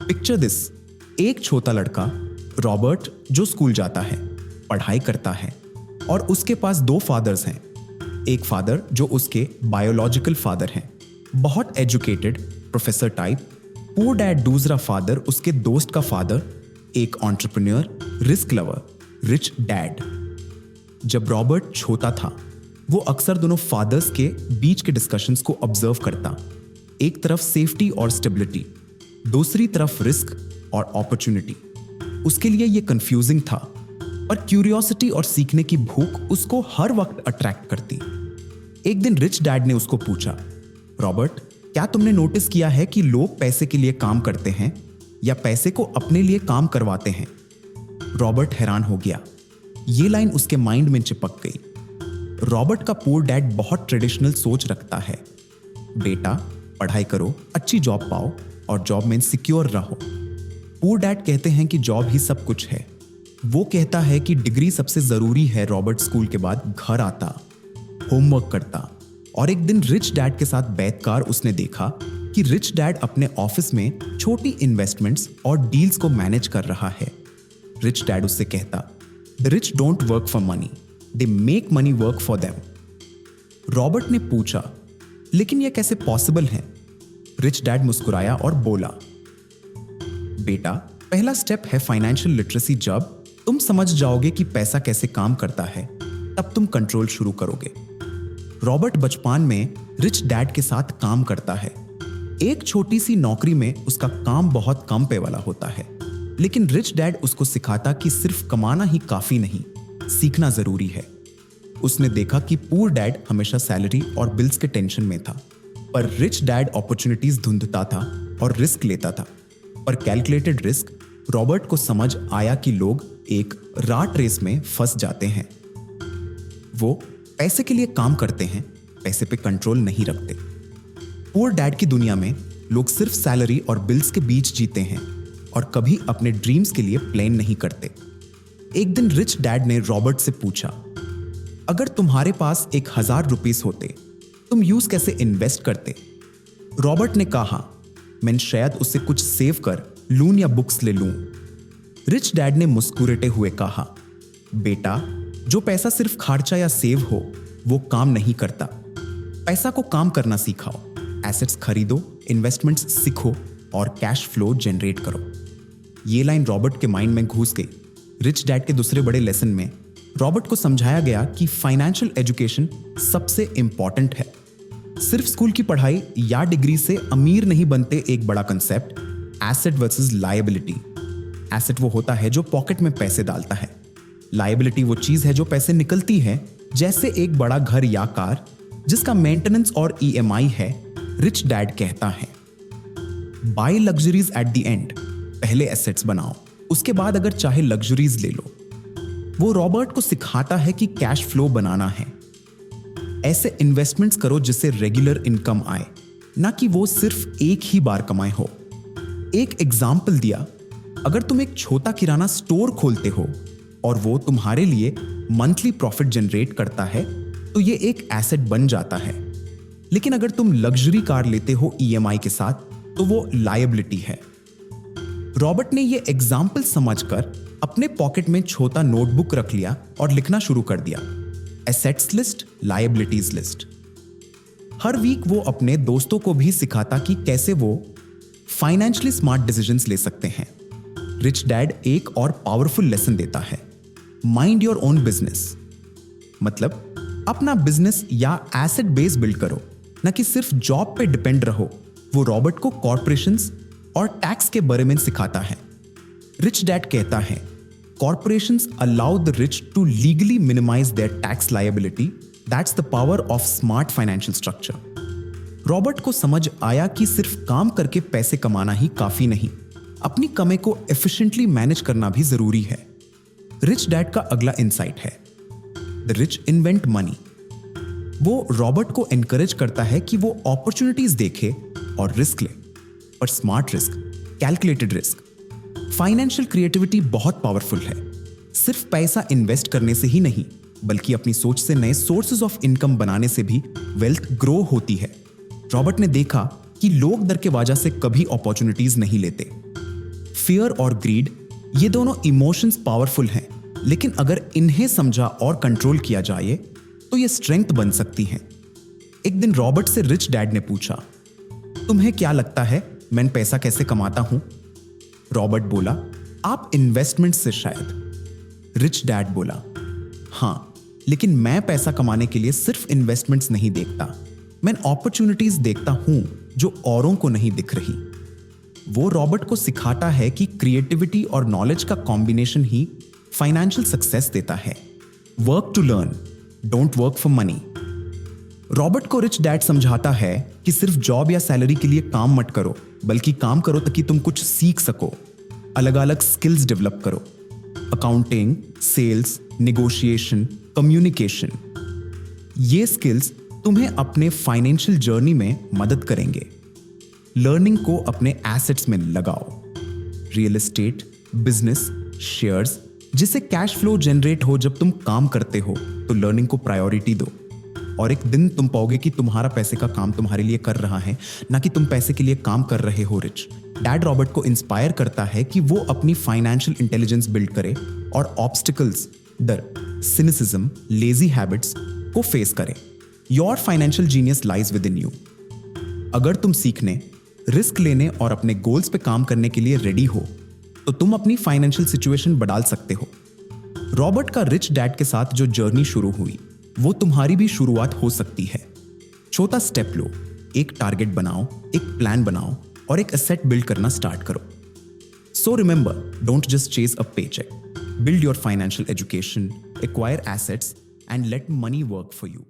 Picture this, एक छोटा लड़का रॉबर्ट जो स्कूल जाता है, पढ़ाई करता है और उसके पास दो फादर्स हैं। एक फादर जो उसके बायोलॉजिकल फादर हैं, बहुत educated professor type. Poor dad दूसरा फादर उसके दोस्त का फादर, एक entrepreneur, risk lover, rich dad. जब रॉबर्ट छोटा था वो अक्सर दोनों फादर्स के बीच के डिस्कशंस को ऑब्जर्व करता। एक तरफ सेफ्टी और स्टेबिलिटी, दूसरी तरफ रिस्क और अपॉर्चुनिटी। उसके लिए ये कंफ्यूजिंग था, पर क्यूरियोसिटी और सीखने की भूख उसको हर वक्त अट्रैक्ट करती। एक दिन रिच डैड ने उसको पूछा, रॉबर्ट, क्या तुमने नोटिस किया है कि लोग पैसे के लिए काम करते हैं या पैसे को अपने लिए काम करवाते हैं? रॉबर्ट हैरान हो गया। ये लाइन उसके माइंड में चिपक गई। रॉबर्ट का पुअर डैड बहुत ट्रेडिशनल सोच रखता है। बेटा, पढ़ाई करो, अच्छी जॉब पाओ और जॉब में सिक्योर रहो। पुअर डैड कहते हैं कि जॉब ही सब कुछ है। वो कहता है कि डिग्री सबसे जरूरी है। रॉबर्ट स्कूल के बाद घर आता, होमवर्क करता और एक दिन रिच डैड के साथ बैठकर उसने देखा कि रिच डैड अपने ऑफिस में छोटी इन्वेस्टमेंट्स और डील्स को मैनेज कर रहा है। रिच डैड उससे कहता, the rich don't work for money, they make money work for them. Robert ने पूछा, लेकिन यह कैसे पॉसिबल है? रिच डैड मुस्कुराया और बोला, बेटा, पहला स्टेप है फाइनेंशियल लिटरेसी। जब तुम समझ जाओगे कि पैसा कैसे काम करता है, तब तुम कंट्रोल शुरू करोगे। रॉबर्ट बचपन में रिच डैड के साथ काम करता है। एक छोटी सी नौकरी में उसका काम बहुत कम पे वाला होता है, लेकिन रिच डैड उसको सिखाता कि सिर्फ कमाना ही काफी नहीं, सीखना जरूरी है। उसने देखा कि पुअर डैड हमेशा सैलरी और बिल्स के टेंशन में था, पर रिच डैड अपॉर्चुनिटीज ढूंढता था और रिस्क लेता था। पर कैलकुलेटेड रिस्क। रॉबर्ट को समझ आया कि लोग एक राट रेस में फंस जाते हैं। वो पैसे के लिए काम करते हैं, पैसे पे कंट्रोल नहीं रखते। पुअर डैड की दुनिया में लोग सिर्फ सैलरी और बिल्स के बीच जीते हैं और कभी अपने ड्रीम्स के लिए प्लान नहीं करते। एक दिन रिच डैड ने रॉबर्ट से पूछा, अगर तुम्हारे पास 1000 रुपीस होते, तुम यूज कैसे इन्वेस्ट करते? रॉबर्ट ने कहा, मैं शायद उससे कुछ सेव कर लूं या बुक्स ले लूं। रिच डैड ने मुस्कुराते हुए कहा, बेटा, जो पैसा सिर्फ खर्चा या सेव हो वो काम नहीं करता। पैसा को काम करना सिखाओ, एसेट्स खरीदो, इन्वेस्टमेंट्स सीखो और कैश फ्लो जनरेट करो। ये लाइन रॉबर्ट के माइंड में घुस गई। रिच डैड के दूसरे बड़े लेसन में रॉबर्ट को समझाया गया कि फाइनेंशियल एजुकेशन सबसे इंपॉर्टेंट है। सिर्फ स्कूल की पढ़ाई या डिग्री से अमीर नहीं बनते। एक बड़ा concept, asset versus liability. Asset वो होता है जो पॉकेट में पैसे डालता है। लायबिलिटी वो चीज है जो पैसे निकलती है, जैसे एक बड़ा घर या कार जिसका मेंटेनेंस और ईएमआई है। रिच डैड कहता है, buy luxuries at the end. पहले एसेट्स बनाओ, उसके बाद अगर चाहे लग्जरीज ले लो। वो रॉबर्ट को सिखाता है कि कैश फ्लो बनाना है। ऐसे इन्वेस्टमेंट्स करो जिससे रेगुलर इनकम आए, ना कि वो सिर्फ एक ही बार कमाए हो। एक एग्जाम्पल दिया, अगर तुम एक छोटा किराना स्टोर खोलते हो और वो तुम्हारे लिए मंथली प्रॉफिट जनरेट करता है, तो ये एक एसेट बन जाता है। लेकिन अगर तुम लग्जरी कार लेते हो ईएमआई के साथ, तो वो लायबिलिटी है। रॉबर्ट ने ये एग्जाम्पल समझकर अपने पॉकेट में छोटा नोटबुक रख लिया और लिखना शुरू कर दिया, एसेट्स लिस्ट, लायबिलिटीज लिस्ट। हर वीक वो अपने दोस्तों को भी सिखाता कि कैसे वो फाइनेंशियली स्मार्ट डिसीजंस ले सकते हैं। रिच डैड एक और पावरफुल लेसन देता है, माइंड योर ओन बिजनेस। मतलब अपना बिजनेस या एसेट बेस बिल्ड करो, ना कि सिर्फ जॉब पे डिपेंड रहो। वो रॉबर्ट को कॉर्पोरेशंस और टैक्स के बारे में सिखाता है। रिच डैड कहता है, corporations allow the rich to legally minimize their tax liability. That's the power of smart financial structure. Robert को समझ आया कि सिर्फ काम करके पैसे कमाना ही काफी नहीं, अपनी कमाई को एफिशिएंटली मैनेज करना भी जरूरी है। रिच डैड का अगला इंसाइट है, द रिच इन्वेंट मनी। वो रॉबर्ट को एनकरेज करता है कि वो अपॉर्चुनिटीज देखे और रिस्क ले, पर smart risk, calculated risk. Financial creativity बहुत पावरफुल है। सिर्फ पैसा इन्वेस्ट करने से ही नहीं, बल्कि अपनी सोच से नए सोर्सेज ऑफ इनकम बनाने से भी वेल्थ ग्रो होती है। रॉबर्ट ने देखा कि लोग डर के वजह से कभी अपॉर्चुनिटीज नहीं लेते। फियर और ग्रीड, ये दोनों इमोशंस पावरफुल हैं, लेकिन अगर इन्हें समझा और कंट्रोल किया जाए तो ये स्ट्रेंथ बन सकती हैं। एक दिन रॉबर्ट से रिच डैड ने पूछा, तुम्हें क्या लगता है मैं पैसा कैसे कमाता हूं? रॉबर्ट बोला, आप इन्वेस्टमेंट से शायद। रिच डैड बोला, हां, लेकिन मैं पैसा कमाने के लिए सिर्फ इन्वेस्टमेंट्स नहीं देखता, मैं अपॉर्चुनिटीज देखता हूं जो औरों को नहीं दिख रही। वो रॉबर्ट को सिखाता है कि क्रिएटिविटी और नॉलेज का कॉम्बिनेशन ही फाइनेंशियल सक्सेस देता है। Work to learn, don't work for money. Robert को रिच डैड समझाता है कि सिर्फ जॉब या सैलरी के लिए काम मत करो, बल्कि काम करो ताकि तुम कुछ सीख सको, अलग अलग स्किल्स डेवलप करो, अकाउंटिंग, सेल्स, नेगोशिएशन, कम्युनिकेशन। ये स्किल्स तुम्हें अपने फाइनेंशियल जर्नी में मदद करेंगे। लर्निंग को अपने एसेट्स में लगाओ, रियल एस्टेट, बिजनेस, शेयर्स, जिससे कैश फ्लो जनरेट हो। जब तुम काम करते हो तो लर्निंग को प्रायोरिटी दो, और एक दिन तुम पाओगे कि तुम्हारा पैसे का काम तुम्हारे लिए कर रहा है, ना कि तुम पैसे के लिए काम कर रहे हो। रिच डैड रॉबर्ट को इंस्पायर करता है कि वो अपनी फाइनेंशियल इंटेलिजेंस बिल्ड करे और ऑब्स्टिकल्स, डर, सिनिसिज्म, लेजी हैबिट्स को फेस करे। Your financial genius lies with in you. अगर तुम सीखने, रिस्क लेने और अपने गोल्स पे काम करने के लिए रेडी हो तो तुम अपनी फाइनेंशियल सिचुएशन बदल सकते हो। रॉबर्ट का रिच डैड के साथ जो जर्नी शुरू हुई, वो तुम्हारी भी शुरुआत हो सकती है। छोटा स्टेप लो, एक टारगेट बनाओ, एक प्लान बनाओ और एक एसेट बिल्ड करना स्टार्ट करो। So remember, don't just chase a paycheque, build your financial education, acquire assets and let money work for you.